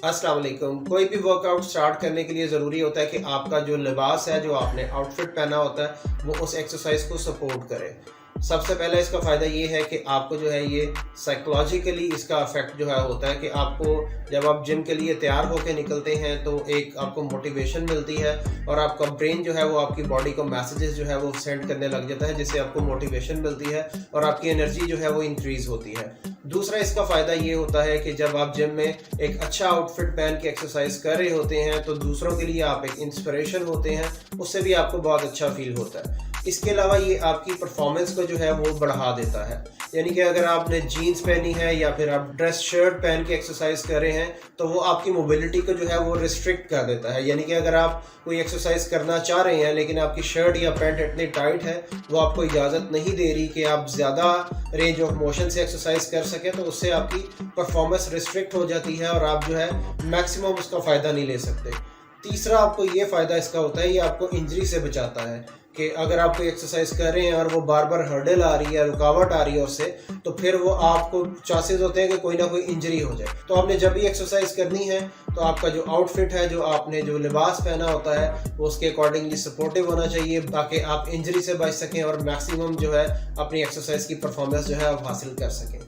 अस्सलाम वालेकुम। कोई भी वर्कआउट स्टार्ट करने के लिए ज़रूरी होता है कि आपका जो लिबास है, जो आपने आउटफिट पहना होता है, वो उस एक्सरसाइज को सपोर्ट करे। सबसे पहले इसका फ़ायदा ये है कि आपको जो है ये साइकोलॉजिकली इसका इफ़ेक्ट जो है होता है कि आपको जब आप जिम के लिए तैयार होकर निकलते हैं तो एक आपको मोटिवेशन मिलती है और आपका ब्रेन जो है वो आपकी बॉडी को मैसेजेस जो है वो सेंड करने लग जाता है, जिससे आपको मोटिवेशन मिलती है और आपकी एनर्जी जो है वो इंक्रीज़ होती है। दूसरा इसका फ़ायदा ये होता है कि जब आप जिम में एक अच्छा आउटफिट पहन के एक्सरसाइज कर रहे होते हैं तो दूसरों के लिए आप एक इंस्पिरेशन होते हैं, उससे भी आपको बहुत अच्छा फील होता है। इसके अलावा ये आपकी परफॉर्मेंस को जो है वो बढ़ा देता है, यानी कि अगर आपने जीन्स पहनी है या फिर आप ड्रेस शर्ट पहन के एक्सरसाइज कर रहे हैं तो वो आपकी मोबिलिटी को जो है वो रिस्ट्रिक्ट कर देता है। यानी कि अगर आप कोई एक्सरसाइज करना चाह रहे हैं लेकिन आपकी शर्ट या पैंट इतनी टाइट है, वो आपको इजाज़त नहीं दे रही कि आप ज़्यादा रेंज ऑफ मोशन से एक्सरसाइज कर सकें, तो उससे आपकी परफॉर्मेंस रिस्ट्रिक्ट हो जाती है और आप जो है मैक्सिमम उसका फ़ायदा नहीं ले सकते। तीसरा आपको ये फ़ायदा इसका होता है, ये आपको इंजरी से बचाता है कि अगर आप कोई एक्सरसाइज कर रहे हैं और वो बार बार हर्डल आ रही है, रुकावट आ रही है उससे, तो फिर वो आपको चांसेस होते हैं कि कोई ना कोई इंजरी हो जाए। तो आपने जब भी एक्सरसाइज करनी है तो आपका जो आउटफिट है, जो आपने जो लिबास पहना होता है, वो उसके अकॉर्डिंगली सपोर्टिव होना चाहिए ताकि आप इंजरी से बच सकें और मैक्सिमम जो है अपनी एक्सरसाइज की परफॉर्मेंस जो है आप हासिल कर सकें।